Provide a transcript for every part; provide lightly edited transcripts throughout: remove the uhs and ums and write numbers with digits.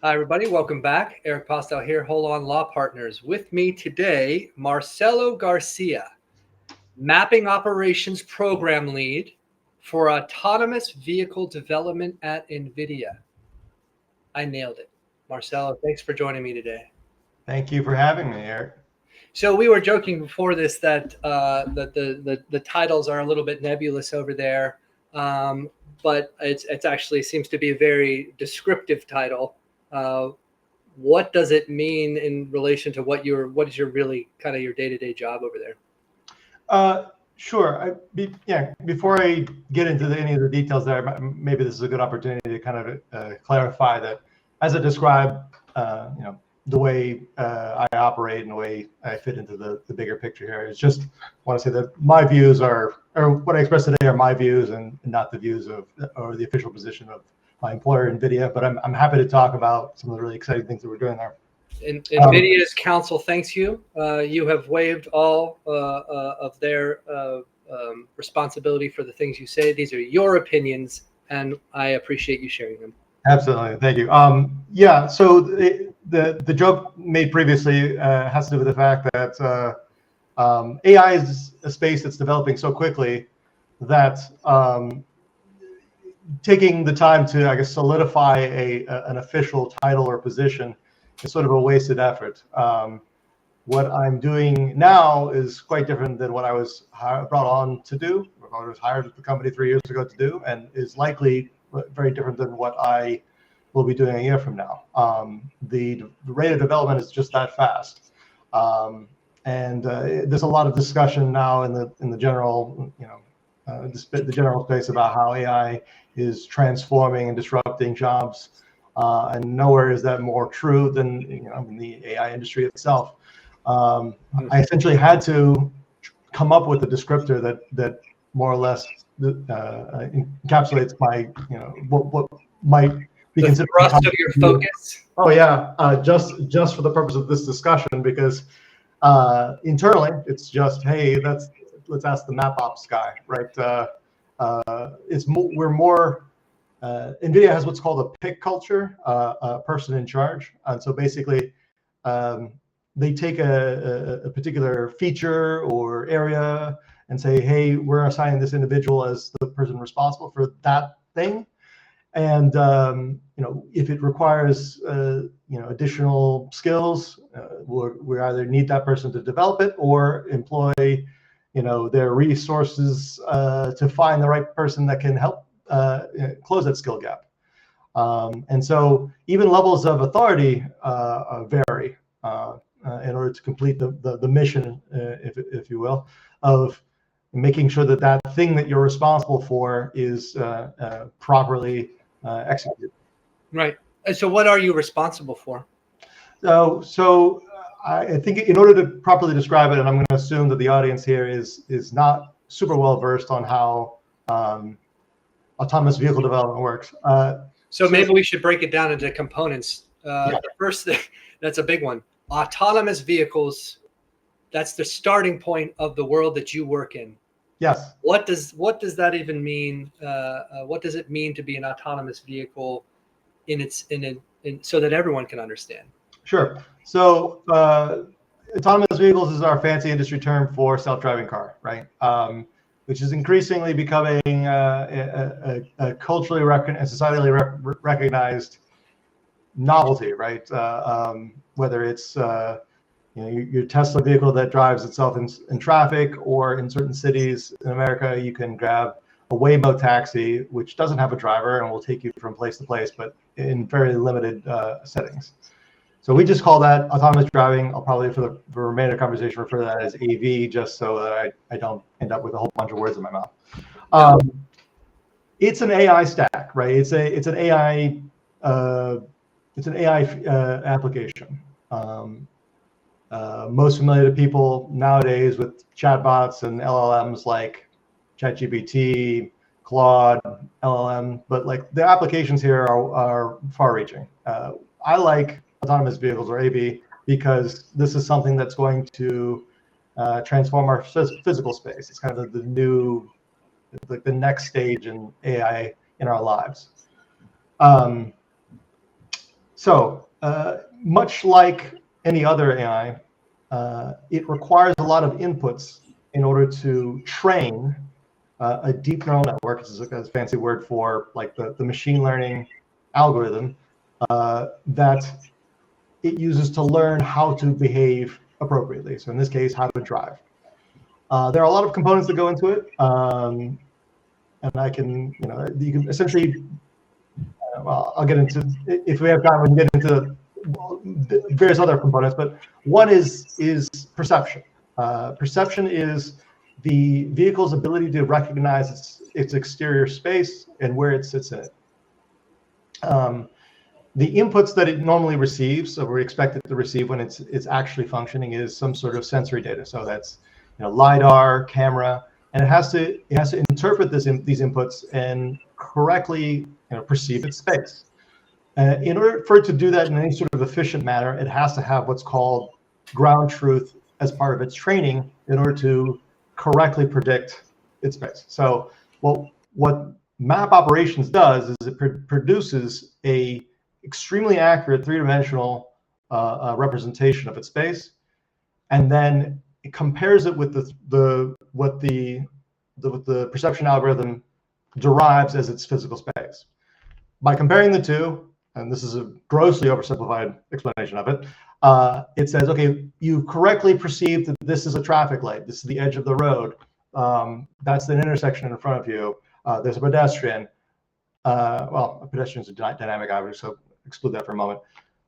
Hi, everybody. Welcome back. Eric Postow here, Holon Law Partners. With me today, Marcelo Garcia, Mapping Operations Program Lead for Autonomous Vehicle Development at NVIDIA. I nailed it. Marcelo, thanks for joining me today. Thank you for having me, Eric. So we were joking before this that the titles are a little bit nebulous over there, but it's actually seems to be a very descriptive title. What does it mean in relation to what is your really kind of your day-to-day job over there? Sure. Before I get into any of the details there, maybe this is a good opportunity to kind of clarify that as I describe, the way I operate and the way I fit into the bigger picture here. It's just want to say that my views or what I express today are my views and not the views of or the official position of my employer, NVIDIA, but I'm happy to talk about some of the really exciting things that we're doing there. NVIDIA's counsel thanks you. You have waived all of their responsibility for the things you say. These are your opinions, and I appreciate you sharing them. Absolutely, thank you. So the joke made previously has to do with the fact that AI is a space that's developing so quickly that taking the time to, I guess, solidify an official title or position is sort of a wasted effort. What I'm doing now is quite different than what I was brought on to do. I was hired at the company 3 years ago to do, and is likely very different than what I will be doing a year from now. The rate of development is just that fast, and there's a lot of discussion now in the general, the general space about how AI is transforming and disrupting jobs, and nowhere is that more true than in the AI industry itself. I essentially had to come up with a descriptor that more or less encapsulates my, what might be considered the thrust of your focus. Oh yeah, just for the purpose of this discussion, because internally it's just, hey, let's ask the map ops guy, right? We're more. NVIDIA has what's called a pick culture, a person in charge, and so basically they take a particular feature or area and say, hey, we're assigning this individual as the person responsible for that thing, and if it requires additional skills, we either need that person to develop it or employ their resources to find the right person that can help close that skill gap. And so even levels of authority vary in order to complete the mission, if you will, of making sure that thing that you're responsible for is properly executed. Right. So what are you responsible for? So I think in order to properly describe it, and I'm going to assume that the audience here is not super well versed on how autonomous vehicle development works. So maybe we should break it down into components. The first thing, that's a big one. Autonomous vehicles, that's the starting point of the world that you work in. Yes. What does that even mean? What does it mean to be an autonomous vehicle so that everyone can understand? Sure. So autonomous vehicles is our fancy industry term for self-driving car, right? Which is increasingly becoming a culturally and societally recognized novelty, right? Whether it's your Tesla vehicle that drives itself in traffic, or in certain cities in America, you can grab a Waymo taxi, which doesn't have a driver and will take you from place to place, but in very limited settings. So we just call that autonomous driving. I'll probably, for the remainder of the conversation, refer to that as AV, just so that I don't end up with a whole bunch of words in my mouth. It's an AI stack, right? It's an AI application. Most familiar to people nowadays with chatbots and LLMs like ChatGPT, Claude, LLM, but like the applications here are far-reaching. I like autonomous vehicles, or AV, because this is something that's going to transform our physical space. It's kind of the new, like the next stage in AI in our lives. So much like any other AI, it requires a lot of inputs in order to train a deep neural network. This is a fancy word for like the machine learning algorithm that it uses to learn how to behave appropriately. So in this case, how to drive. There are a lot of components that go into it, and I can, you can essentially. Well, I'll get into, if we have time, we can get into various other components. But one is perception. Perception is the vehicle's ability to recognize its exterior space and where it sits in it. The inputs that it normally receives, so we expect it to receive when it's actually functioning, is some sort of sensory data. So that's LiDAR, camera, and it has to interpret these inputs and correctly perceive its space. In order for it to do that in any sort of efficient manner, it has to have what's called ground truth as part of its training in order to correctly predict its space. So what map operations does is it produces a extremely accurate three-dimensional representation of its space, and then it compares it with what the perception algorithm derives as its physical space. By comparing the two, and this is a grossly oversimplified explanation of it, it says, okay, you correctly perceived that this is a traffic light. This is the edge of the road. That's an intersection in front of you. There's a pedestrian. Well, a pedestrian is a dynamic object, so exclude that for a moment.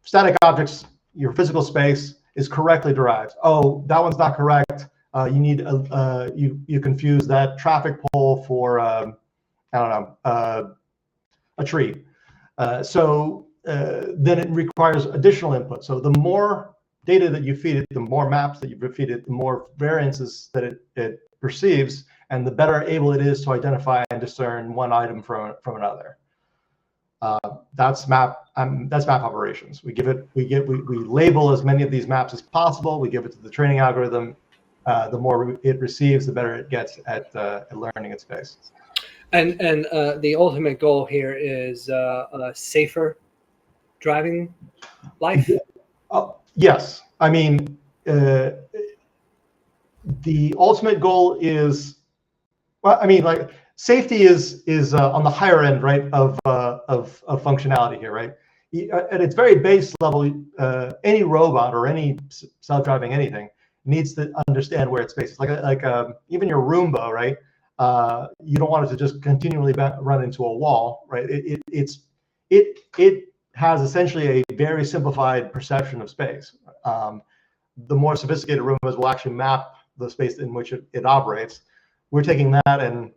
Static objects, your physical space is correctly derived. Oh, that one's not correct. You need you confuse that traffic pole for I don't know, a tree. So then it requires additional input. So the more data that you feed it, the more maps that you feed it, the more variances that it perceives, and the better able it is to identify and discern one item from another. That's map operations. We label as many of these maps as possible. We give it to the training algorithm. The more it receives, the better it gets at learning its space. And the ultimate goal here is a safer driving life. Yes, I mean the ultimate goal is, well, I mean, like, safety is on the higher end, right, of functionality here, right? At its very base level, any robot or any self-driving anything needs to understand where its space is. Like even your Roomba, right? You don't want it to just continually run into a wall, right? It has essentially a very simplified perception of space. The more sophisticated Roombas will actually map the space in which it operates. We're taking that and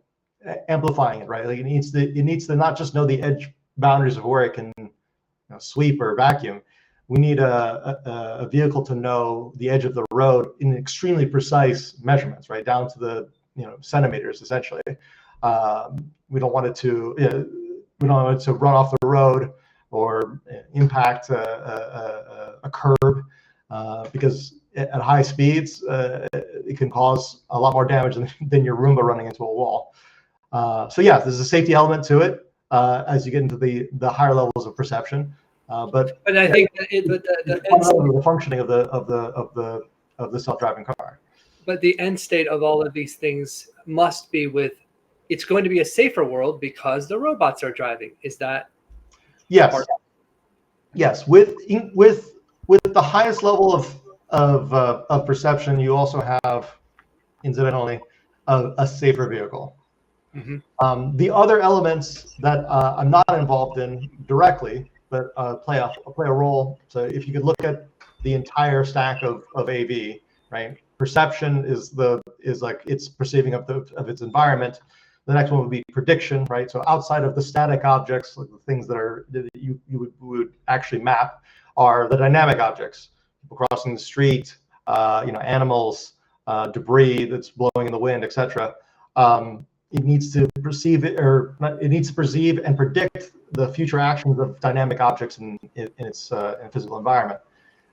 amplifying it, right? Like it needs to not just know the edge boundaries of where it can sweep or vacuum. We need a vehicle to know the edge of the road in extremely precise measurements, right, down to the centimeters essentially. We don't want it to run off the road or impact a curb, because at high speeds it can cause a lot more damage than your Roomba running into a wall. So yeah, there's a safety element to it as you get into the higher levels of perception. But I think the functioning of the self-driving car. But the end state of all of these things must be it's going to be a safer world because the robots are driving. Is that? Yes. Yes. With the highest level of perception, you also have, incidentally, a safer vehicle. Mm-hmm. The other elements that I'm not involved in directly, but play a role. So if you could look at the entire stack of AV, right? Perception is like it's perceiving of its environment. The next one would be prediction, right? So outside of the static objects, like the things that you would actually map, are the dynamic objects, people crossing the street, animals, debris that's blowing in the wind, etc. It needs to perceive and predict the future actions of dynamic objects in its physical environment.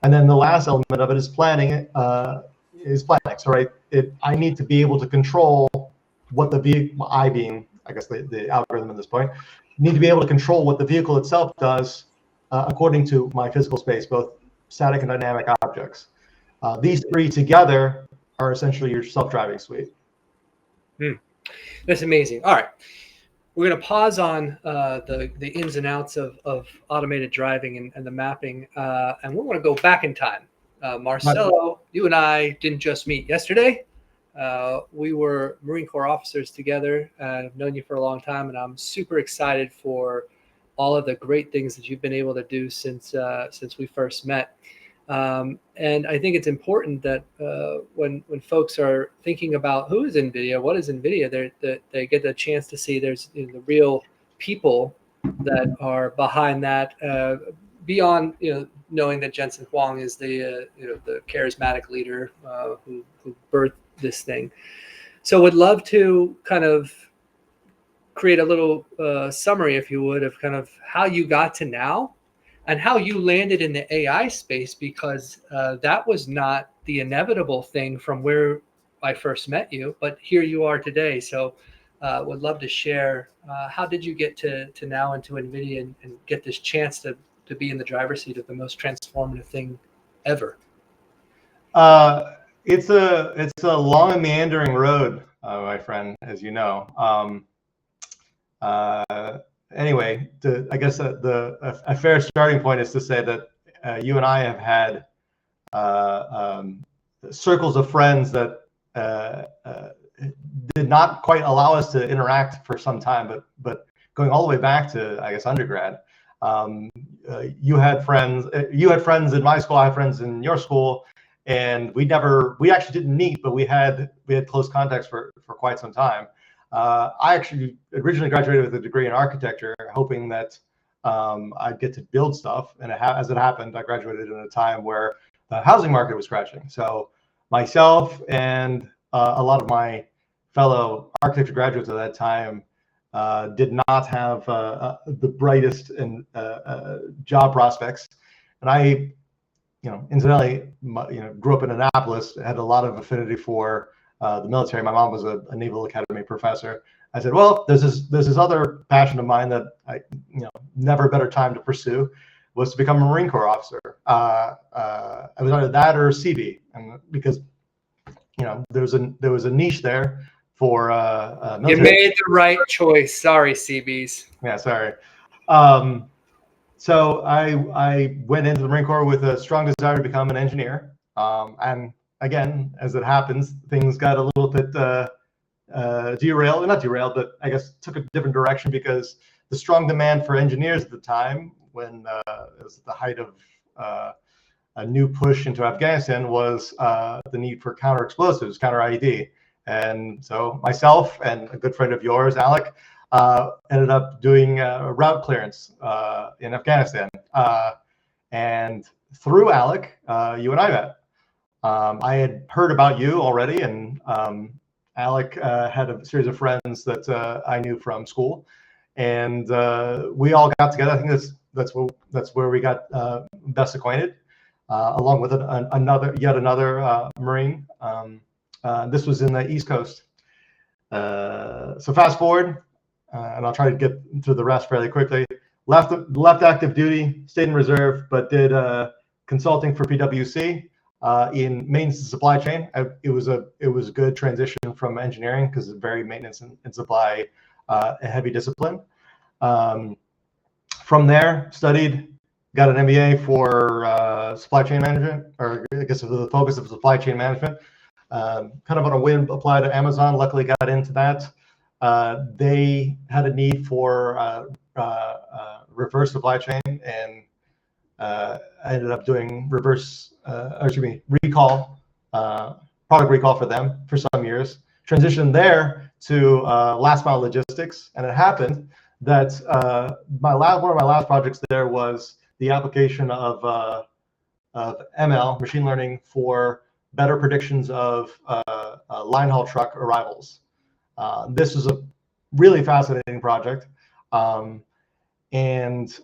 And then the last element of it is planning. So right, I need to be able to control what the vehicle, I guess the algorithm at this point, need to be able to control what the vehicle itself does according to my physical space, both static and dynamic objects. These three together are essentially your self-driving suite. That's amazing. All right. We're going to pause on the ins and outs of automated driving and the mapping, and we want to go back in time. Marcelo, you and I didn't just meet yesterday. We were Marine Corps officers together. I've known you for a long time, and I'm super excited for all of the great things that you've been able to do since we first met. And I think it's important that when folks are thinking about who is NVIDIA, what is NVIDIA, they get the chance to see there's the real people that are behind that. Beyond knowing that Jensen Huang is the the charismatic leader who birthed this thing. So would love to kind of create a little summary, if you would, of kind of how you got to now and how you landed in the AI space, because that was not the inevitable thing from where I first met you, but here you are today. So would love to share how did you get to now into NVIDIA and get this chance to be in the driver's seat of the most transformative thing ever? It's a long and meandering road, my friend, as you know. Anyway, I guess a fair starting point is to say that you and I have had circles of friends that did not quite allow us to interact for some time, but going all the way back to, I guess, undergrad. You had friends in my school, I had friends in your school, and we actually didn't meet, but we had close contacts for quite some time. I actually originally graduated with a degree in architecture, hoping that I'd get to build stuff. And as it happened, I graduated in a time where the housing market was crashing. So myself and a lot of my fellow architecture graduates at that time did not have the brightest and job prospects. And I, incidentally, grew up in Annapolis, had a lot of affinity for the military. My mom was a Naval Academy professor. I said, well, there's this other passion of mine that I, never a better time to pursue, was to become a Marine Corps officer. I was either that or CB, and because there was a niche there for military. You made the right choice. Sorry, CBs. Yeah, sorry. So I went into the Marine Corps with a strong desire to become an engineer, and again, as it happens, things got a little bit derailed, not derailed, but I guess took a different direction, because the strong demand for engineers at the time, when it was the height of a new push into Afghanistan, was the need for counter explosives, counter IED. And so myself and a good friend of yours, Alec, ended up doing a route clearance in Afghanistan. And through Alec, you and I met. I had heard about you already, and Alec had a series of friends that I knew from school, and we all got together. I think that's where we got best acquainted, along with yet another Marine. This was in the East Coast. So fast forward, and I'll try to get through the rest fairly quickly. Left active duty, stayed in reserve, but did consulting for PwC. In maintenance and supply chain. It was a good transition from engineering, because it's very maintenance and supply a heavy discipline. From there, got an MBA for supply chain management, or I guess the focus of supply chain management. Kind of on a whim, applied to Amazon. Luckily, got into that. They had a need for reverse supply chain, and I ended up doing recall, product recall for them for some years. Transitioned there to last mile logistics, and it happened that one of my last projects there was the application of ML, machine learning, for better predictions of line haul truck arrivals. This was a really fascinating project. And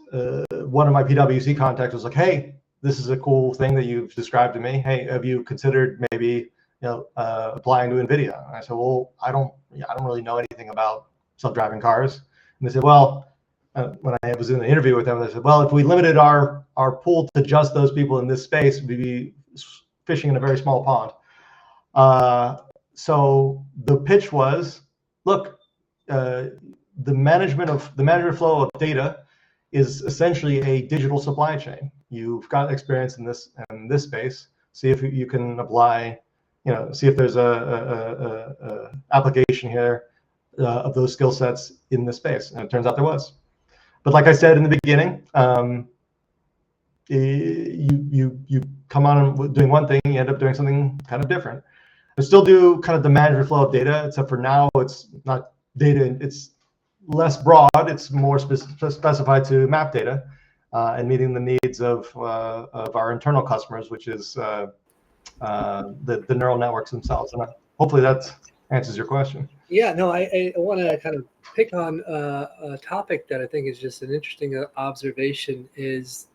one of my PwC contacts was like, hey, this is a cool thing that you've described to me. Hey, have you considered maybe applying to NVIDIA? And I said, well, I don't really know anything about self-driving cars. And they said, well, when I was in the interview with them, they said, well, if we limited our pool to just those people in this space, we'd be fishing in a very small pond. So the pitch was, look, the management flow of data is essentially a digital supply chain. You've got experience in this space. See if you can apply, see if there's a application here of those skill sets in this space. And it turns out there was. But like I said in the beginning, you come on doing one thing, you end up doing something kind of different. I still do kind of the management flow of data, except for now it's not data, it's less broad, it's more specified to map data and meeting the needs of our internal customers, which is the neural networks themselves. And hopefully that answers your question. Yeah, no, I want to kind of pick on a topic that I think is just an interesting observation, is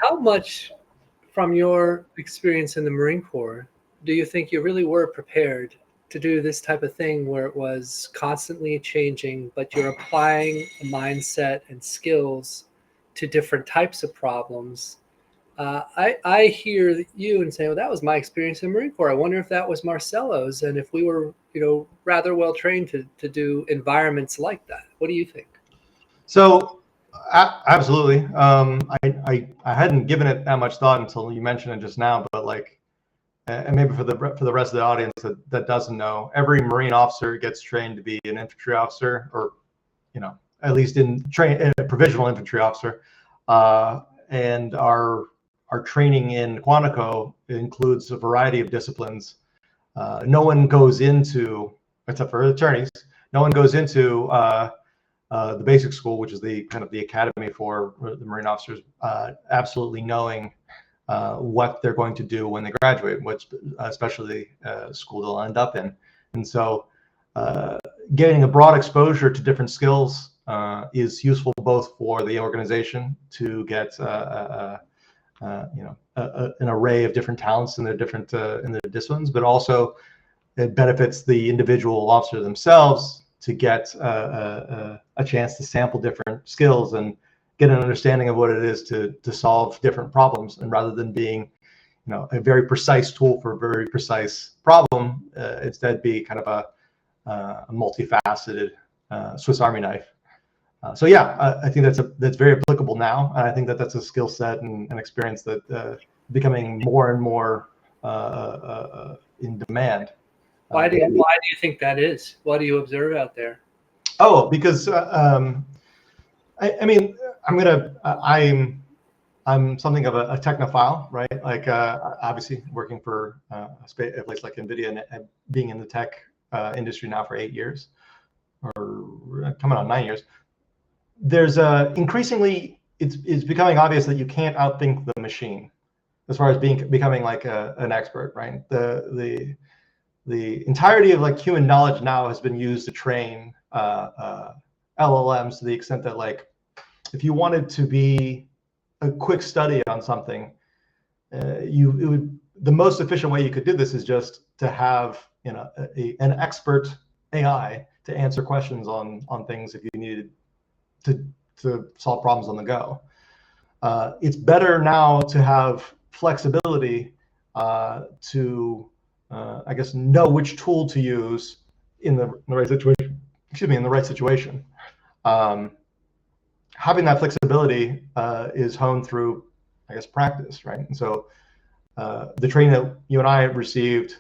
how much from your experience in the Marine Corps do you think you really were prepared to do this type of thing where it was constantly changing, but you're applying a mindset and skills to different types of problems? I hear you and say, well, that was my experience in the Marine Corps. I wonder if that was Marcelo's, and if we were, rather well trained to do environments like that. What do you think? So, absolutely. I hadn't given it that much thought until you mentioned it just now. But and maybe for the rest of the audience that doesn't know, every Marine officer gets trained to be an infantry officer, or at least in a provisional infantry officer, and our training in Quantico includes a variety of disciplines. No one goes into, except for attorneys, no one goes into the basic school, which is the kind of the academy for the Marine officers, absolutely knowing what they're going to do when they graduate, which especially school they'll end up in. And so getting a broad exposure to different skills is useful both for the organization to get an array of different talents in their different in their disciplines, but also it benefits the individual officer themselves to get a chance to sample different skills and get an understanding of what it is to solve different problems, and rather than being a very precise tool for a very precise problem, instead be kind of a multifaceted Swiss Army knife. So yeah, I think that's very applicable now, and I think that's a skill set and an experience that becoming more and more in demand. Why do you think that is? What do you observe out there? Oh, because I mean, I'm something of a technophile, right? Like obviously working for a place like NVIDIA and being in the tech industry now for 8 years, or coming on 9 years. There's increasingly it's becoming obvious that you can't outthink the machine as far as becoming like an expert, right? The entirety of human knowledge now has been used to train LLMs, to the extent that if you wanted to be a quick study on something, the most efficient way you could do this is just to have an expert AI to answer questions on things if you needed to solve problems on the go. It's better now to have flexibility to I guess know which tool to use in the right situation. Excuse me, in the right situation. Having that flexibility is honed through, I guess, practice, right? And so the training that you and I have received,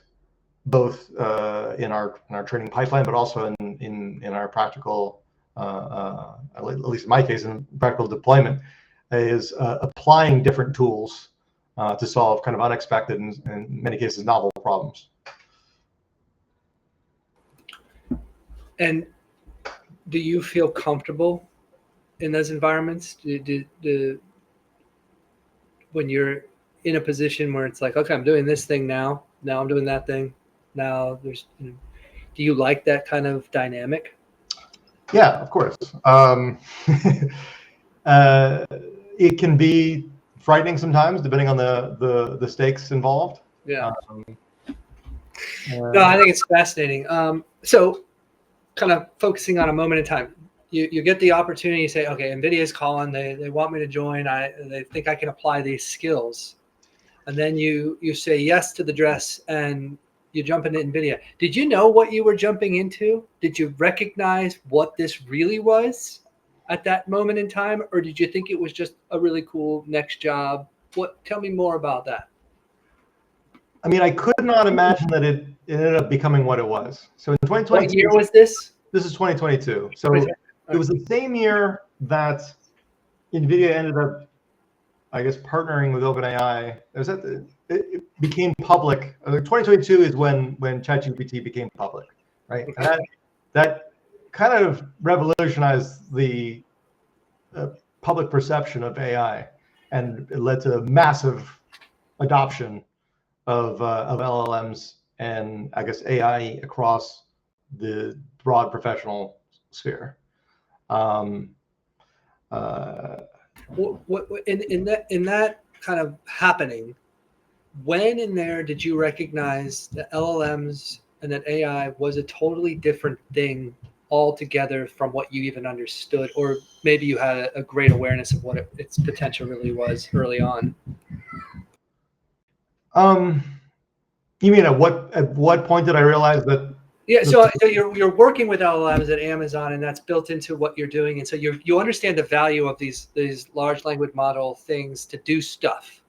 both in our training pipeline, but also in our practical, at least in my case, in practical deployment, is applying different tools to solve kind of unexpected and in many cases novel problems. And do you feel comfortable in those environments? When you're in a position where it's like, okay, I'm doing this thing now I'm doing that thing, now there's, do you like that kind of dynamic? Yeah, of course. It can be frightening sometimes, depending on the stakes involved. Yeah. No, I think it's fascinating. So kind of focusing on a moment in time, you get the opportunity, you say, okay, NVIDIA's calling, they want me to join, they think I can apply these skills. And then you say yes to the dress and you jump into NVIDIA. Did you know what you were jumping into? Did you recognize what this really was at that moment in time? Or did you think it was just a really cool next job? Tell me more about that. I mean, I could not imagine that it ended up becoming what it was. So in 2022, what year was this? This is 2022. So it was the same year that NVIDIA ended up, I guess, partnering with OpenAI. It became public. 2022 is when ChatGPT became public, right? And that kind of revolutionized the public perception of AI, and it led to massive adoption of LLMs and, I guess, AI across the broad professional sphere. In that kind of happening, when in there did you recognize that LLMs and that AI was a totally different thing altogether from what you even understood, or maybe you had a great awareness of what its potential really was early on? You mean at what point did I realize that? Yeah, so you're working with LLMs at Amazon, and that's built into what you're doing, and so you understand the value of these large language model things to do stuff,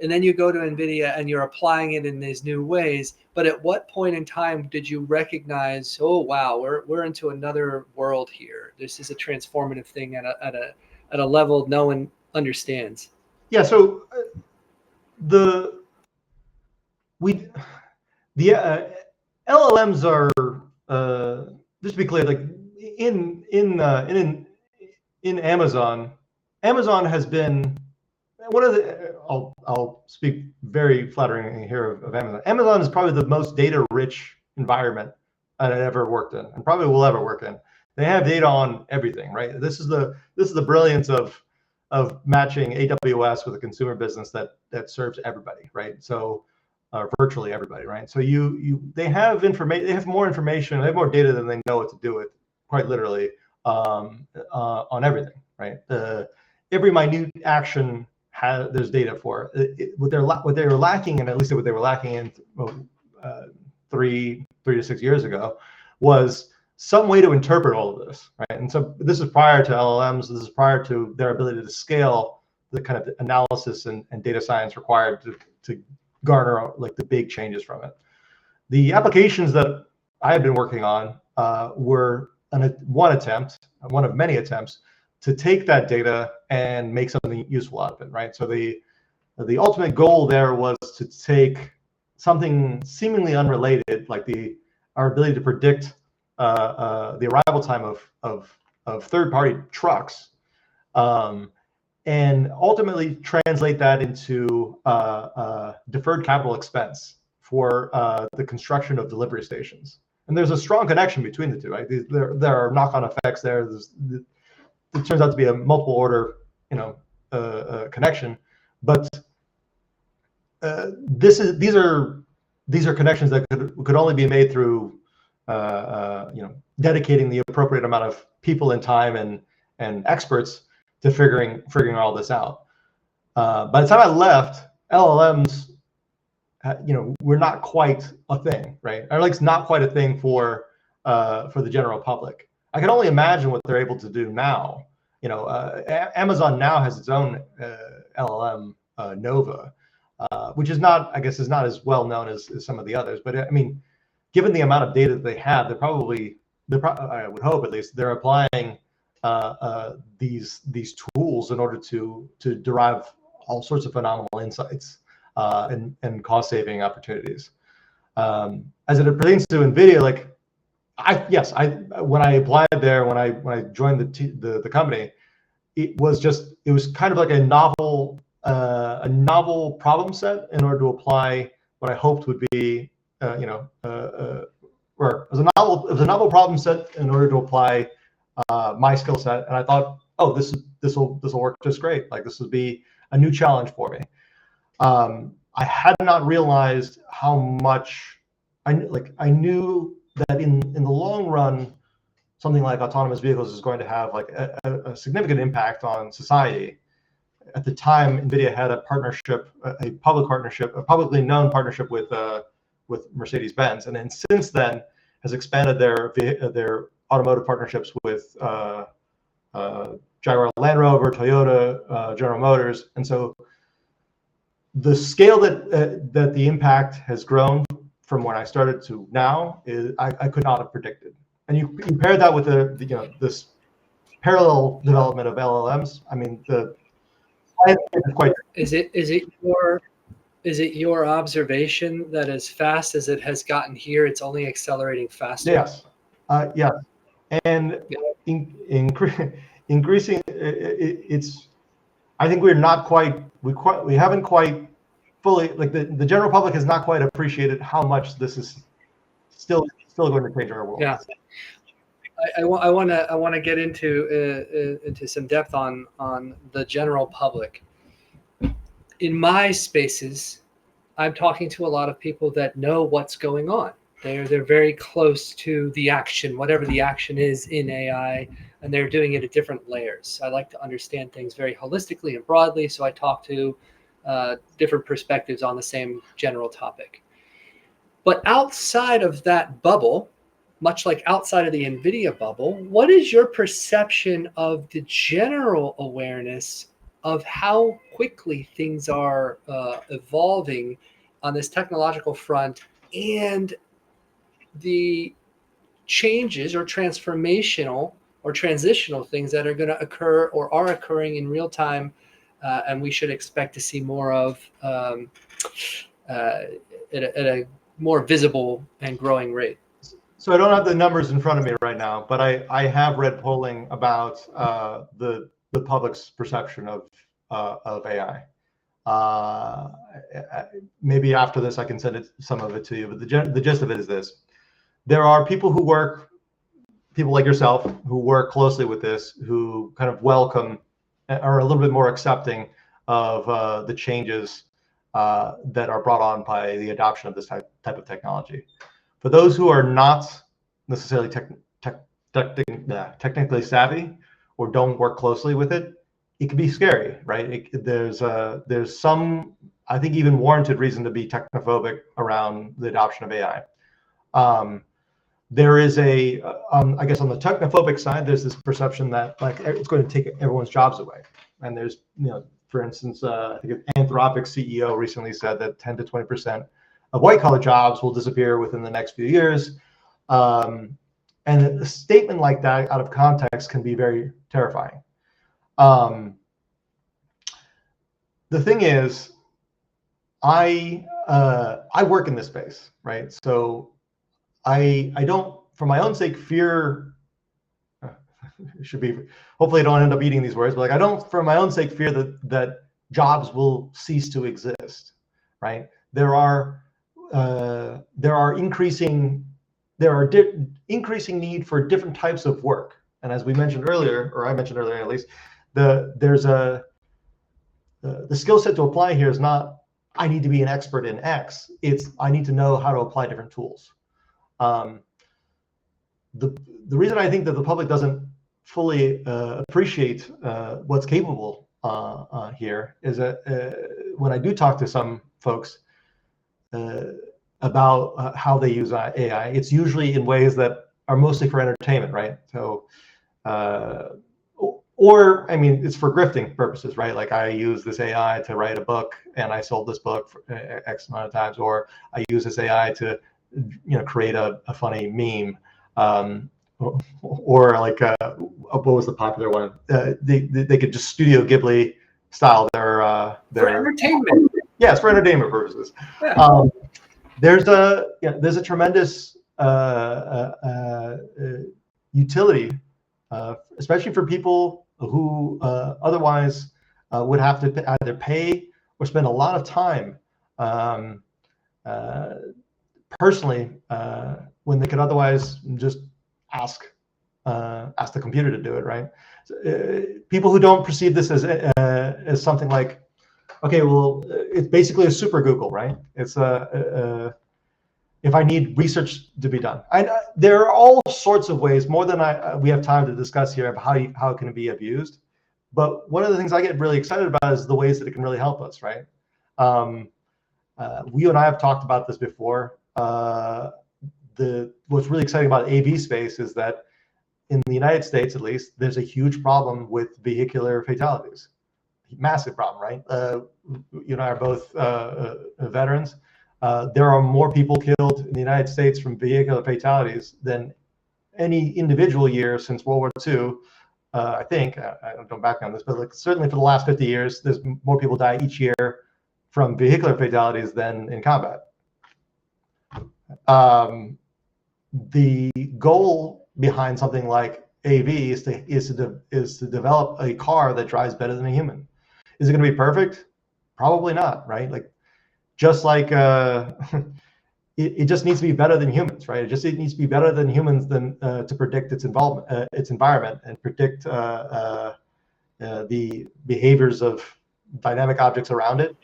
and then you go to NVIDIA and you're applying it in these new ways. But at what point in time did you recognize, oh wow, we're into another world here? This is a transformative thing at a level no one understands. Yeah, so LLMs are just to be clear, like in Amazon has been one of the. I'll speak very flattering here of Amazon. Amazon is probably the most data-rich environment I've ever worked in, and probably will ever work in. They have data on everything, right? This is the brilliance of matching AWS with a consumer business that serves everybody, right? So virtually everybody, right? So they have information, they have more information, they have more data than they know what to do with, quite literally, on everything, right? Every minute action there's data for. What they were lacking, and at least what they were lacking in 3 to 6 years ago, was some way to interpret all of this, right? And so this is prior to LLMs. This is prior to their ability to scale the kind of analysis and data science required to garner like the big changes from it. The applications that I have been working on were one of many attempts to take that data and make something useful out of it, right? So the ultimate goal there was to take something seemingly unrelated, like our ability to predict the arrival time of third-party trucks, and ultimately translate that into deferred capital expense for the construction of delivery stations. And there's a strong connection between the two, right? There are knock-on effects there. It turns out to be a multiple order, connection, but these are connections that could only be made through dedicating the appropriate amount of people and time and experts to figuring all this out. By the time I left, LLMs, were not quite a thing, right? Or at least not quite a thing for the general public. I can only imagine what they're able to do now. Amazon now has its own LLM, Nova, which is not as well known as some of the others. But I mean, given the amount of data that they have, I would hope at least, they're applying these tools in order to derive all sorts of phenomenal insights and cost saving opportunities. As it pertains to NVIDIA, like when I applied there, when I joined the company, it was kind of like a novel problem set in order to apply what I hoped would be or it was a novel problem set in order to apply my skill set, and I thought, oh, this will work just great. Like, this would be a new challenge for me. I had not realized how much I knew that in the long run, something like autonomous vehicles is going to have like a significant impact on society. At the time, NVIDIA had a partnership, a public partnership, a publicly known partnership with Mercedes-Benz, and then since then has expanded their automotive partnerships with Jaguar Land Rover, Toyota, General Motors, and so the scale that the impact has grown from when I started to now is I could not have predicted. And you compare that with this parallel development of LLMs. I mean, is it your observation that as fast as it has gotten here, it's only accelerating faster? Yes, yes, and increasing. It's. I think we're not quite. We haven't quite fully, like the general public has not quite appreciated how much this is still going to change our world. Yeah. I want to get into some depth on the general public. In my spaces, I'm talking to a lot of people that know what's going on. They're very close to the action, whatever the action is in AI, and they're doing it at different layers. I like to understand things very holistically and broadly, so I talk to different perspectives on the same general topic. But outside of that bubble, much like outside of the NVIDIA bubble, what is your perception of the general awareness of how quickly things are evolving on this technological front, and the changes or transformational or transitional things that are going to occur or are occurring in real time, and we should expect to see more of at a more visible and growing rate? So I don't have the numbers in front of me right now, but I have read polling about the public's perception of AI. Maybe after this I can send some of it to you, but the gist of it is this: there are people like yourself, who work closely with this, who kind of welcome, are a little bit more accepting of the changes that are brought on by the adoption of this type of technology. For those who are not necessarily technically savvy or don't work closely with it, it can be scary, right? There's some, I think, even warranted reason to be technophobic around the adoption of AI. There is I guess on the technophobic side, there's this perception that like it's going to take everyone's jobs away. And there's, for instance, I think Anthropic's CEO recently said that 10 to 20% of white-collar jobs will disappear within the next few years. And a statement like that out of context can be very terrifying. The thing is, I work in this space, right? So I don't, for my own sake, fear. It should be. Hopefully, I don't end up eating these words, but like I don't, for my own sake, fear that jobs will cease to exist, right? There are increasing need for different types of work, and as we mentioned earlier, or I mentioned earlier at least, the skill set to apply here is not I need to be an expert in X. It's I need to know how to apply different tools. The reason I think that the public doesn't fully appreciate what's capable here is that when I do talk to some folks about how they use AI, it's usually in ways that are mostly for entertainment, right? So, or I mean, it's for grifting purposes, right? Like I use this AI to write a book, and I sold this book for X amount of times, or I use this AI to, create a funny meme, or like what was the popular one? They could just Studio Ghibli style their for entertainment. Yes, for entertainment purposes. Yeah. There's a tremendous utility, especially for people who otherwise would have to either pay or spend a lot of time personally when they could otherwise just ask the computer to do it, right? So, people who don't perceive this as something like, okay, well, it's basically a super Google, right? It's if I need research to be done. There are all sorts of ways, more than we have time to discuss here, of how it can be abused. But one of the things I get really excited about is the ways that it can really help us, right? You and I have talked about this before. What's really exciting about AV space is that in the United States, at least, there's a huge problem with vehicular fatalities. Massive problem, right? You and I are both veterans. There are more people killed in the United States from vehicular fatalities than any individual year since World War II. I think, I don't back on this, but like certainly for the last 50 years, there's more people die each year from vehicular fatalities than in combat. The goal behind something like AV is to develop a car that drives better than a human. Is it going to be perfect? Probably not, right? Like, just like it just needs to be better than humans, right? It needs to be better than humans to predict its environment, and predict the behaviors of dynamic objects around it.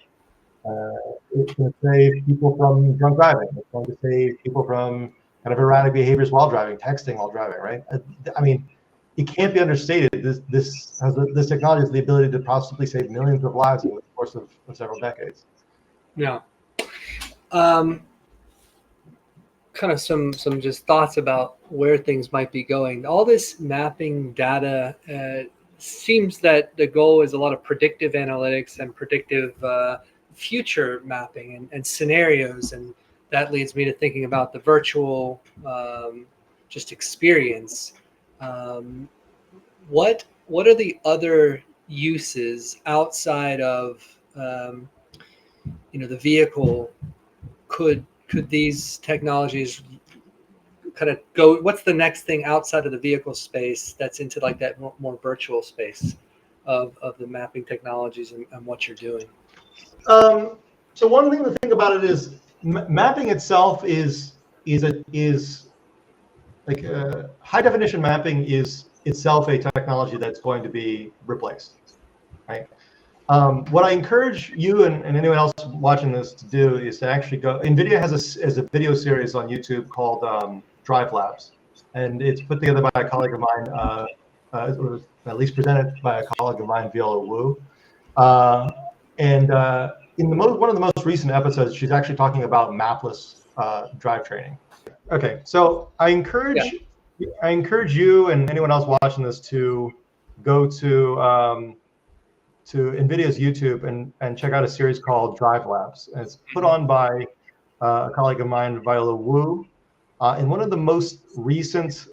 It's going to save people from drunk driving. It's going to save people from kind of erratic behaviors while driving, texting while driving, right? I mean, it can't be understated. This technology has the ability to possibly save millions of lives over the course of several decades. Yeah. Kind of some just thoughts about where things might be going. All this mapping data seems that the goal is a lot of predictive analytics and predictive future mapping and scenarios, and that leads me to thinking about the virtual just experience. What are the other uses outside of the vehicle? Could these technologies kind of go? What's the next thing outside of the vehicle space that's into like that more virtual space of the mapping technologies and what you're doing? So one thing to think about it is mapping itself is like high definition mapping is itself a technology that's going to be replaced, right? What I encourage you and anyone else watching this to do is to actually go. NVIDIA has a video series on YouTube called Drive Labs, and it's put together by a colleague of mine, or at least presented by a colleague of mine, Viola Wu. In one of the most recent episodes, she's actually talking about mapless drive training. Okay, so I encourage you and anyone else watching this to go to NVIDIA's YouTube and check out a series called Drive Labs. And it's put on by a colleague of mine, Viola Wu. In one of the most recent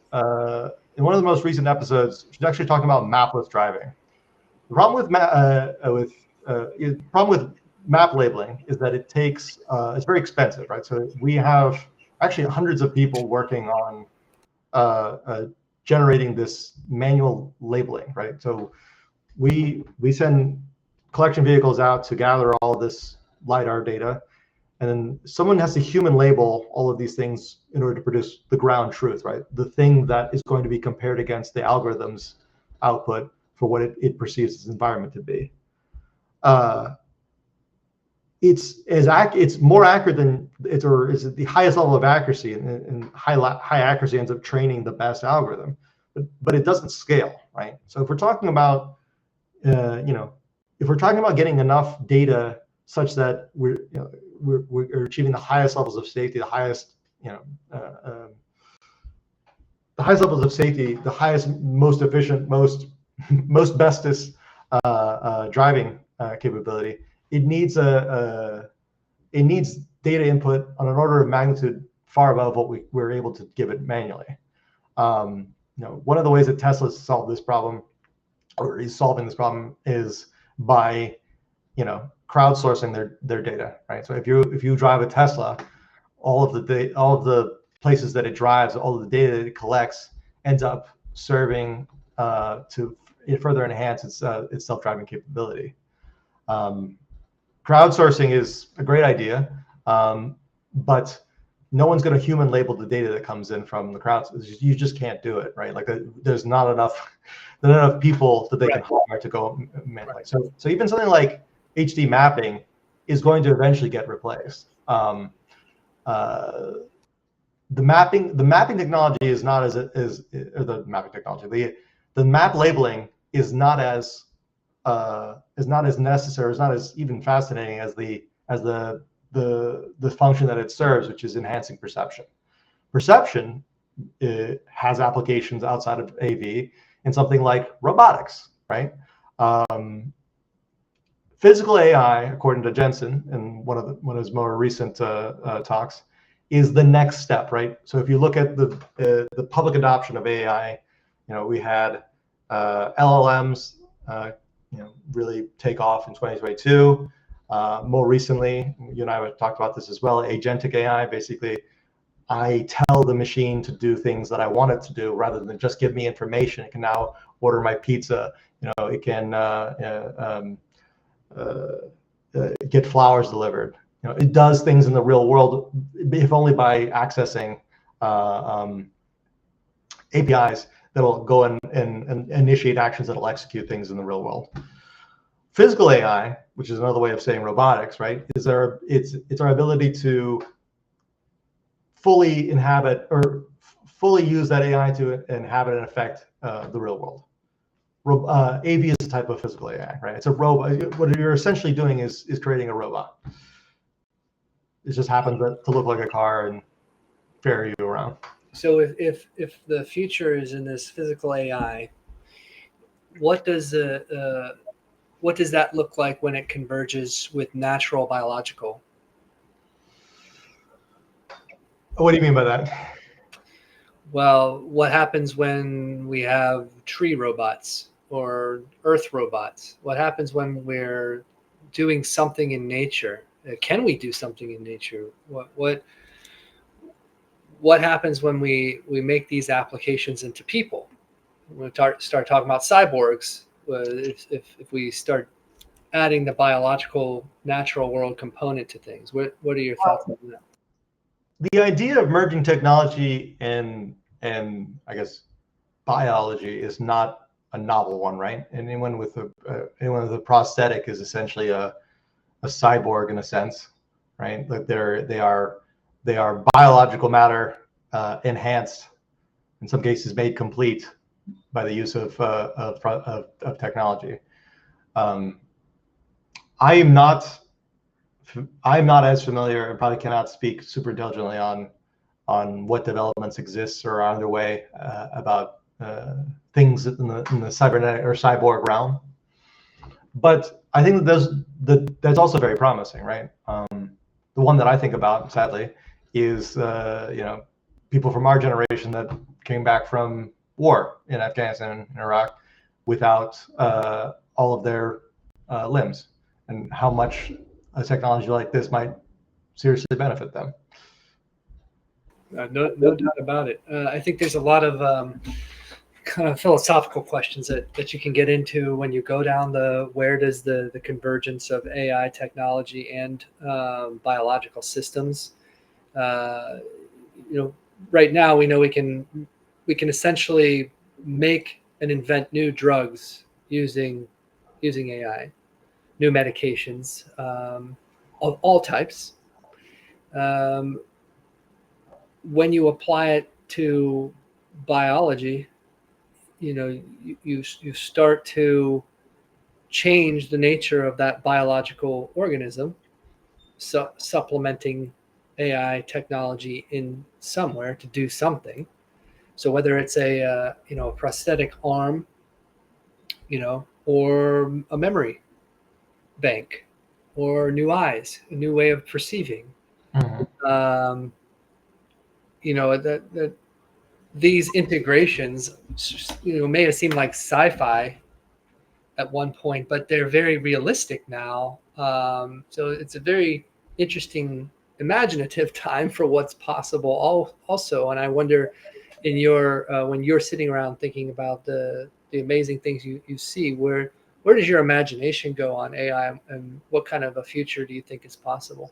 episodes, she's actually talking about mapless driving. The problem with map labeling is that it takes it's very expensive, right? So we have actually hundreds of people working on generating this manual labeling, right? So we send collection vehicles out to gather all of this LiDAR data, and then someone has to human label all of these things in order to produce the ground truth, right? The thing that is going to be compared against the algorithm's output for what it perceives its environment to be. It's more accurate than it's the highest level of accuracy, and high accuracy ends up training the best algorithm, but it doesn't scale, right? So if we're talking about if we're talking about getting enough data such that we're achieving the highest levels of safety, the highest levels of safety, the highest, most efficient, most bestest driving capability, it needs data input on an order of magnitude far above what we're able to give it manually. One of the ways that Tesla solved this problem, or is solving this problem, is by crowdsourcing their data, right? So if you drive a Tesla, all of the places that it drives, all of the data that it collects ends up serving to further enhance its self-driving capability. Crowdsourcing is a great idea, but no one's going to human label the data that comes in from the crowd. You just can't do it, right? Like there's not enough people that they can hire to go manually. So even something like HD mapping is going to eventually get replaced. the mapping technology is not as or the mapping technology, the map labeling is not as necessary, is not as even fascinating as the function that it serves, which is enhancing perception. Perception has applications outside of AV in something like robotics, right? Physical AI, according to Jensen, in one of his more recent talks, is the next step, right? So if you look at the public adoption of AI, we had LLMs, really take off in 2022. More recently, you and I have talked about this as well. Agentic AI, basically, I tell the machine to do things that I want it to do rather than just give me information. It can now order my pizza. It can get flowers delivered. It does things in the real world, if only by accessing APIs that will go and initiate actions that will execute things in the real world. Physical AI, which is another way of saying robotics, right? It's our ability to fully inhabit or fully use that AI to inhabit and affect the real world. AV is a type of physical AI, right? It's a robot. What you're essentially doing is creating a robot. It just happens to look like a car and ferry you around. So if the future is in this physical AI, what does that look like when it converges with natural biological? What do you mean by that? Well, what happens when we have tree robots or earth robots? What happens when we're doing something in nature? Can we do something in nature? What happens when we make these applications into people? When we start talking about cyborgs, if we start adding the biological natural world component to things, what are your thoughts on that? The idea of merging technology and I guess biology is not a novel one, right? Anyone with a prosthetic is essentially a cyborg in a sense, right? Like they are biological matter enhanced, in some cases made complete by the use of technology. I'm not as familiar and probably cannot speak super intelligently on what developments exist or are underway about things in the cybernetic or cyborg realm. But I think that's also very promising, right? The one that I think about, sadly, is people from our generation that came back from war in Afghanistan and Iraq without all of their limbs, and how much a technology like this might seriously benefit them. No doubt about it. I think there's a lot of kind of philosophical questions that you can get into when you go down where does the convergence of AI technology and biological systems. Right now we know we can essentially make and invent new drugs using AI, new medications of all types. When you apply it to biology, you start to change the nature of that biological organism, supplementing AI technology in somewhere to do something. So whether it's a prosthetic arm, or a memory bank, or new eyes, a new way of perceiving, that these integrations, may have seemed like sci-fi at one point, but they're very realistic now. So it's a very interesting, imaginative time for what's possible also. And I wonder, when you're sitting around thinking about the amazing things you see, where does your imagination go on AI, and what kind of a future do you think is possible?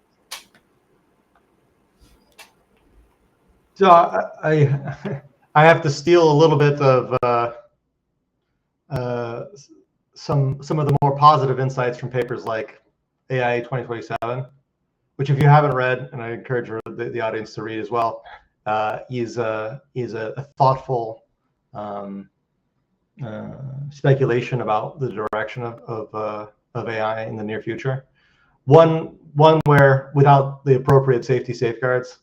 So I have to steal a little bit of some of the more positive insights from papers like AI 2027, which if you haven't read, and I encourage the audience to read as well, is a thoughtful speculation about the direction of AI in the near future. One where, without the appropriate safety safeguards,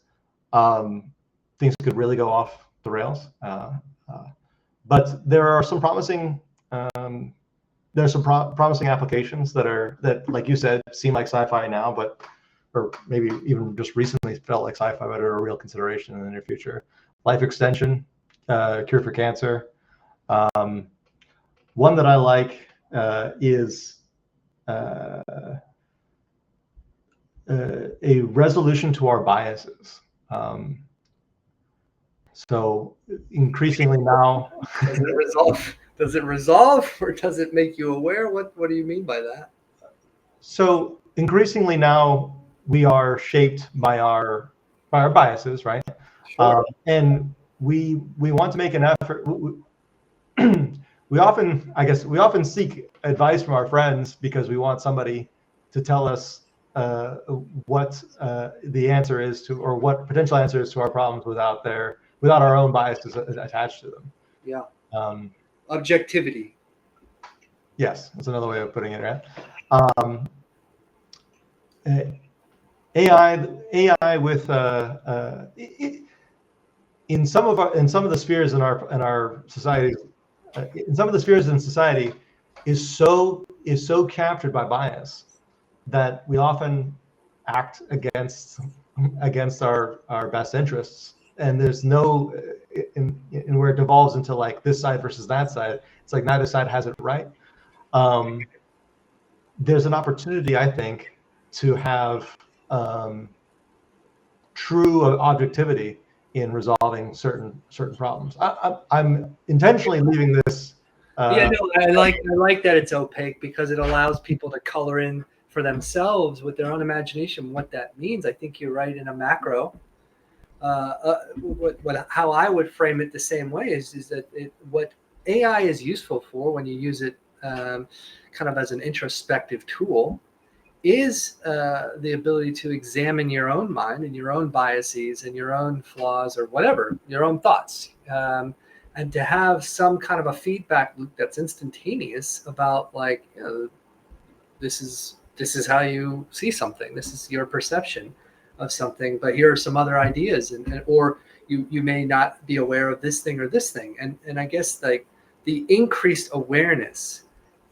things could really go off the rails. But there are some promising promising applications that, like you said, seem like sci-fi now, but or maybe even just recently felt like sci-fi, but are a real consideration in the near future. Life extension, cure for cancer. One that I like is a resolution to our biases. So increasingly now, does it resolve, or does it make you aware? What do you mean by that? So increasingly now, we are shaped by our biases, right? Sure. And we want to make an effort. We often seek advice from our friends because we want somebody to tell us what the answer is to, or what potential answer is to our problems without our own biases attached to them. Yeah. Objectivity. Yes, that's another way of putting it, right? AI with in some of the spheres in our society, in some of the spheres in society, is so captured by bias that we often act against our best interests, and there's no in where it devolves into like this side versus that side. It's like neither side has it right. There's an opportunity, I think, to have true objectivity in resolving certain problems. I'm intentionally leaving this. Yeah, no, I like that it's opaque, because it allows people to color in for themselves with their own imagination what that means. I think you're right in a macro. How I would frame it the same way is that what AI is useful for when you use it kind of as an introspective tool is the ability to examine your own mind and your own biases and your own flaws, or whatever, your own thoughts, and to have some kind of a feedback loop that's instantaneous about, like, you know, this is how you see something, this is your perception of something, but here are some other ideas, or you may not be aware of this thing or this thing, and I guess, like, the increased awareness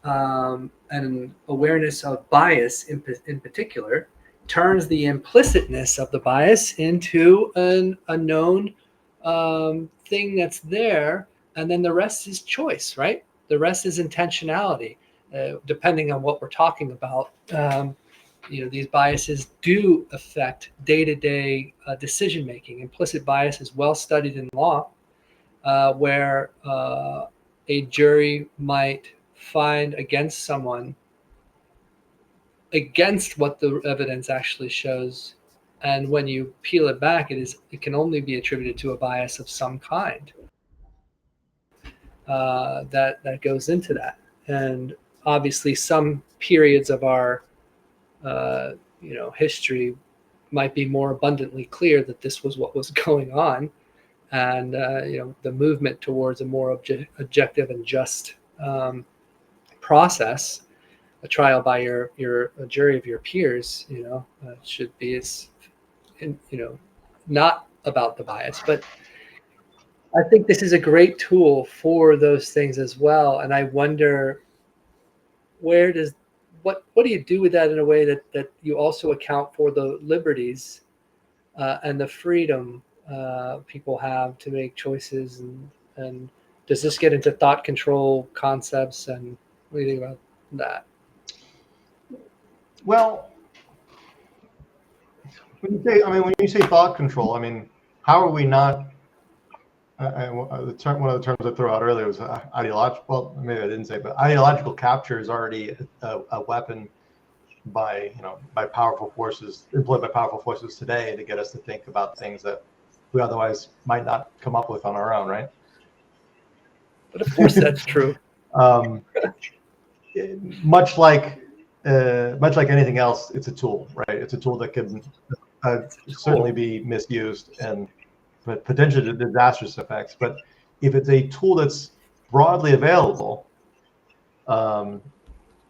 and awareness of bias in particular turns the implicitness of the bias into a known thing that's there, and then the rest is choice, right? The rest is intentionality, depending on what we're talking about. These biases do affect day-to-day decision making. Implicit bias is well studied in law, where a jury might find against someone against what the evidence actually shows, and when you peel it back, it can only be attributed to a bias of some kind that goes into that. And obviously, some periods of our history might be more abundantly clear that this was what was going on, and the movement towards a more objective and just process, a trial by a jury of your peers, should be not about the bias. But I think this is a great tool for those things as well. And I wonder, what do you do with that in a way that you also account for the liberties and the freedom people have to make choices, and does this get into thought control concepts, and what do you think about that? Well, when you say thought control, how are we not? One of the terms I threw out earlier was ideological. Well, maybe I didn't say, but ideological capture is already a weapon by powerful forces, employed by powerful forces today to get us to think about things that we otherwise might not come up with on our own, right? But of course, that's true. Much like anything else, it's a tool, right? It's a tool that can certainly be misused and but potentially disastrous effects. But if it's a tool that's broadly available,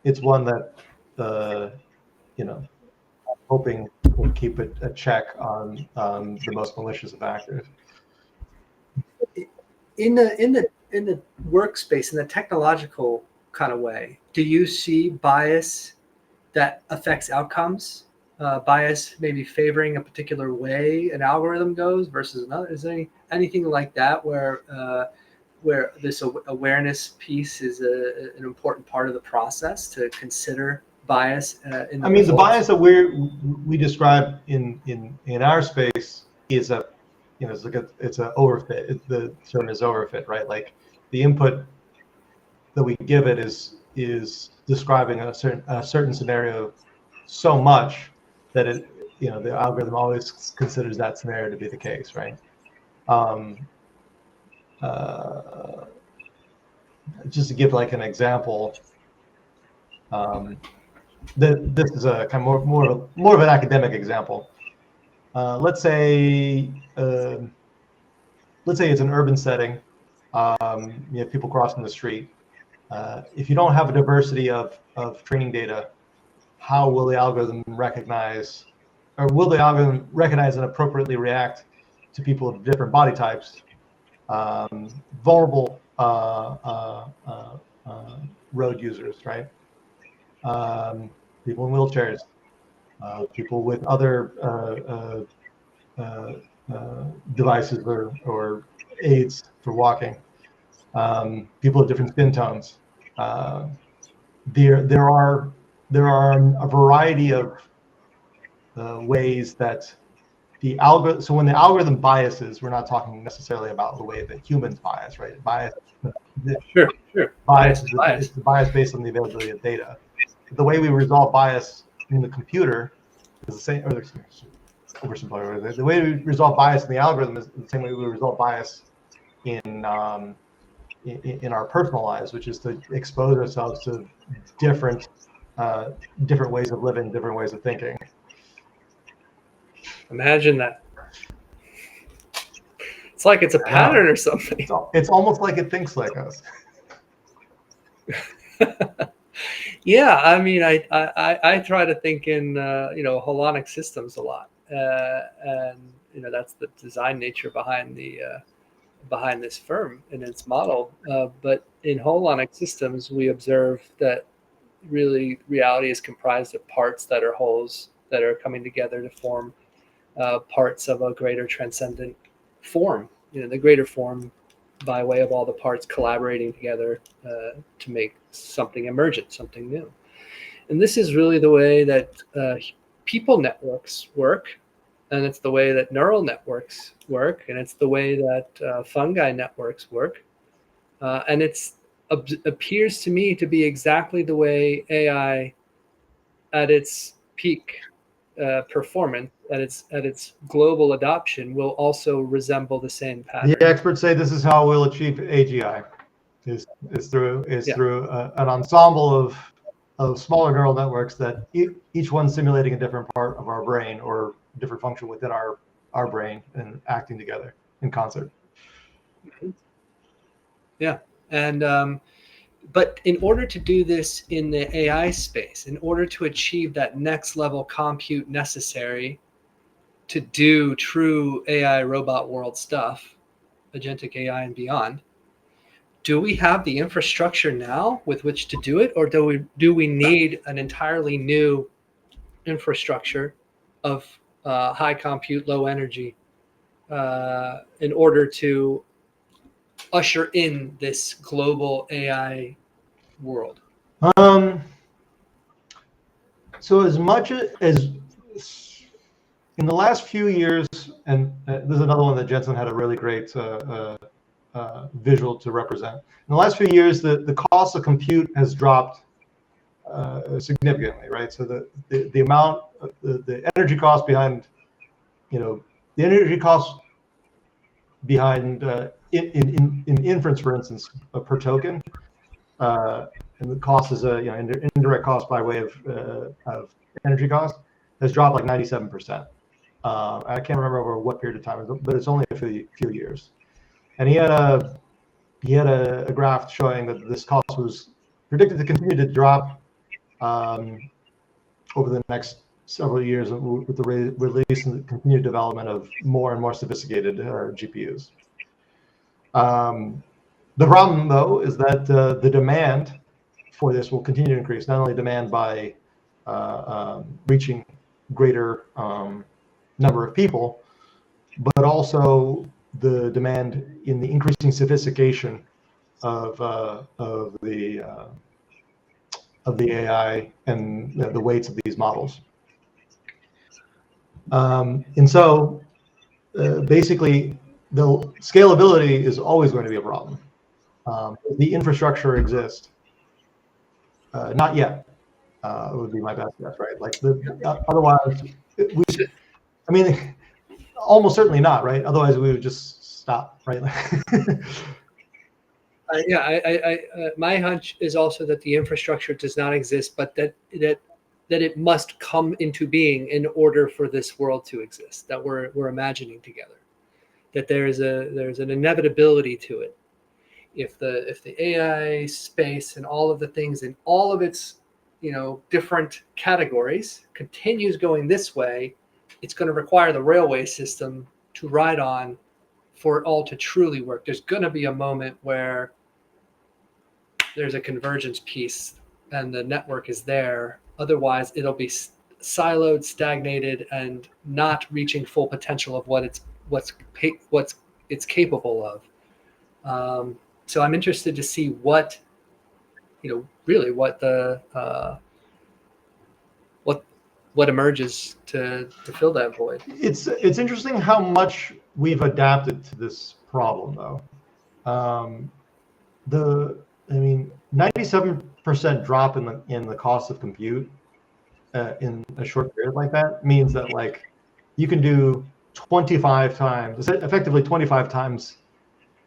it's one that I'm hoping will keep a check on the most malicious of actors. In the workspace, in the technological kind of way, do you see bias that affects outcomes? Bias maybe favoring a particular way an algorithm goes versus another? Is there anything like that where this awareness piece is an important part of the process to consider bias in the I mean, the results? bias that we describe in our space is it's an overfit. The term is overfit, right? Like the input that we give it is describing a certain scenario so much that the algorithm always considers that scenario to be the case, right? Just to give like an example, this is a kind of more of an academic example. Let's say it's an urban setting. You have people crossing the street. If you don't have a diversity of training data, how will the algorithm recognize, or will the algorithm recognize and appropriately react to people of different body types, vulnerable road users, right? People in wheelchairs, people with other devices or aids for walking, people of different skin tones. There are a variety of ways that the algorithm. So when the algorithm biases, we're not talking necessarily about the way that humans bias, right? Sure. Bias is the bias based on the availability of data. The way we resolve bias in the computer is the same. The way we resolve bias in the algorithm is the same way we resolve bias in our personal lives, which is to expose ourselves to different ways of living, different ways of thinking. Imagine that. It's like it's a pattern or something. It's almost like it thinks like us. Yeah, I mean, I try to think in holonic systems a lot, and that's the design nature behind this firm and its model. But in holonic systems, we observe that really reality is comprised of parts that are wholes that are coming together to form parts of a greater transcendent form. The greater form by way of all the parts collaborating together to make something emergent, something new. And this is really the way that people networks work, and it's the way that neural networks work, and it's the way that fungi networks work. And it appears to me to be exactly the way AI at its peak performance, at its global adoption, will also resemble the same pattern. The experts say this is how we'll achieve AGI, is through an ensemble of smaller neural networks that each one simulating a different part of our brain or different function within our brain and acting together in concert. Yeah, and but in order to do this in the AI space, in order to achieve that next level compute necessary to do true AI robot world stuff, agentic AI and beyond, do we have the infrastructure now with which to do it, or do we need an entirely new infrastructure of high compute, low energy in order to usher in this global AI world? So as much as in the last few years, and there's another one that Jensen had a really great visual to represent. In the last few years, the cost of compute has dropped significantly, right? So the amount, the energy cost behind, the energy cost behind in inference, for instance, per token, and the cost is indirect cost by way of energy cost, has dropped like 97%. I can't remember over what period of time, but it's only a few years. And he had a graph showing that this cost was predicted to continue to drop over the next several years with the release and the continued development of more and more sophisticated GPUs. The problem, though, is that the demand for this will continue to increase. Not only demand by reaching greater number of people, but also the demand in the increasing sophistication of the AI and the weights of these models. And so basically, the scalability is always going to be a problem. The infrastructure exists. Not yet. Would be my best guess, right? Like otherwise, I mean, almost certainly not, right? Otherwise, we would just stop, right? My hunch is also that the infrastructure does not exist, but that it must come into being in order for this world to exist that we're imagining together. That there's an inevitability to it. If the AI space and all of the things in all of its different categories continues going this way, it's going to require the railway system to ride on for it all to truly work. There's going to be a moment where there's a convergence piece and the network is there. Otherwise, it'll be siloed, stagnated, and not reaching full potential of what it's capable of. So I'm interested to see what what emerges to fill that void. It's interesting how much we've adapted to this problem, though. 97% drop in the cost of compute in a short period like that means that like you can do 25 times, effectively 25 times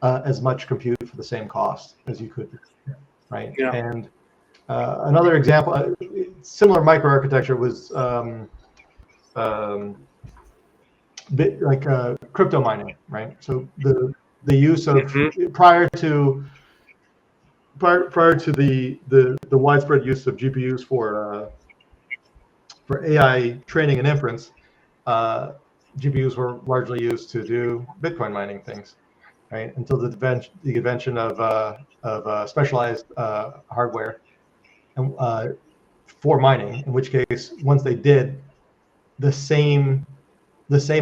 as much compute for the same cost as you could, right? Yeah. And another example, similar microarchitecture was crypto mining, right? So the use of prior to the widespread use of GPUs for AI training and inference, GPUs were largely used to do Bitcoin mining things, right? Until the invention of specialized hardware and for mining. In which case, once they did, the same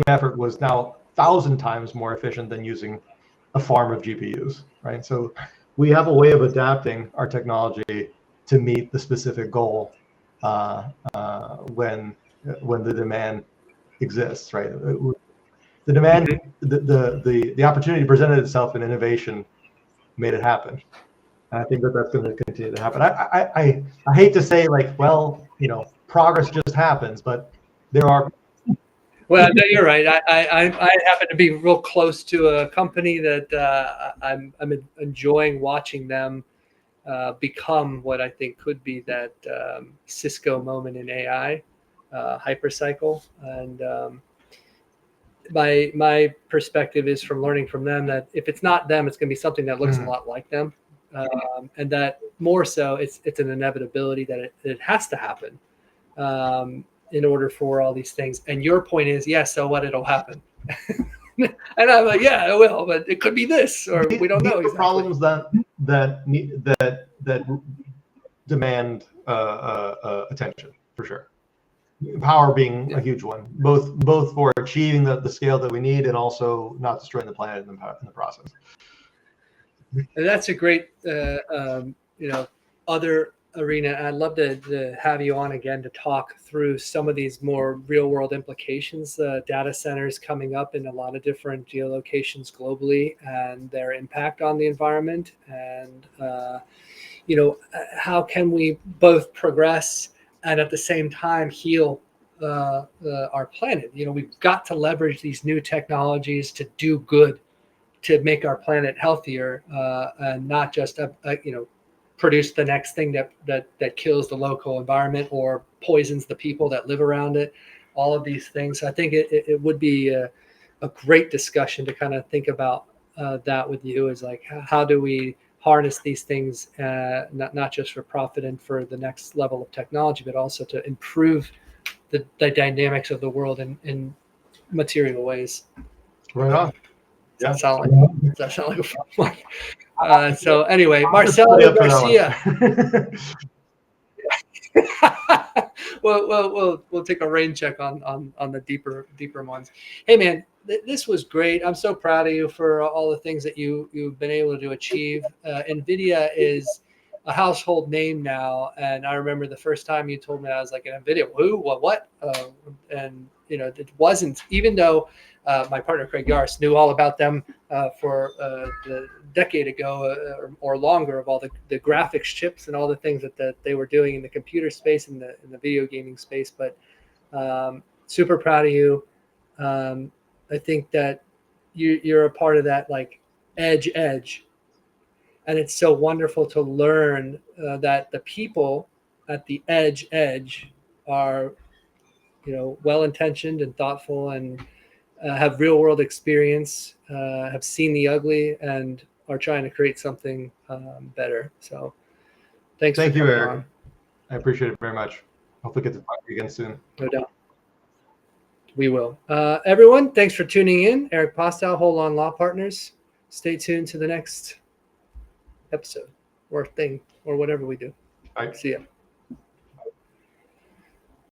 effort was now 1,000 times more efficient than using a farm of GPUs, right? So we have a way of adapting our technology to meet the specific goal when the demand exists, right? The demand, the opportunity presented itself, and innovation made it happen. And I think that that's going to continue to happen. I hate to say like, well, progress just happens, but there are. Well, no, you're right. I happen to be real close to a company that I'm enjoying watching them become what I think could be that Cisco moment in AI, hypercycle. And my perspective is from learning from them that if it's not them, it's going to be something that looks a lot like them, and that more so it's an inevitability that it has to happen. In order for all these things. And your point is, yes, so what, it'll happen. And I'm like, yeah, it will, but it could be this, or we don't know exactly. Problems that demand attention, for sure. Power being a huge one, both for achieving the scale that we need and also not destroying the planet in the process. And that's a great, other arena. I'd love to have you on again to talk through some of these more real world implications, data centers coming up in a lot of different geolocations globally and their impact on the environment. And, how can we both progress and at the same time heal our planet? We've got to leverage these new technologies to do good, to make our planet healthier, and not just, produce the next thing that kills the local environment or poisons the people that live around it. all of these things. I think it would be a great discussion to kind of think about that with you, is like, how do we harness these things, not just for profit and for the next level of technology, but also to improve the dynamics of the world in material ways. Right on. Does that sound like a fun one? So anyway, Marcelo Up for that Garcia. We'll take a rain check on the deeper ones. Hey man, this was great. I'm so proud of you for all the things that you've been able to achieve. NVIDIA is a household name now, and I remember the first time you told me, I was like, NVIDIA, who, what? And you know, it wasn't, even though my partner Craig Yars knew all about them for the decade ago or longer, of all the graphics chips and all the things that they were doing in the computer space and in the video gaming space. But super proud of you. I think that you're a part of that, like, edge, and it's so wonderful to learn that the people at the edge are, you know, well-intentioned and thoughtful, and have real-world experience, have seen the ugly, and are trying to create something better. So thank you, Eric. I appreciate it very much. Hopefully get to talk to you again soon. No doubt. We will. Everyone, thanks for tuning in. Eric Postow, Holon Law Partners. Stay tuned to the next episode or thing or whatever we do. Bye. See ya.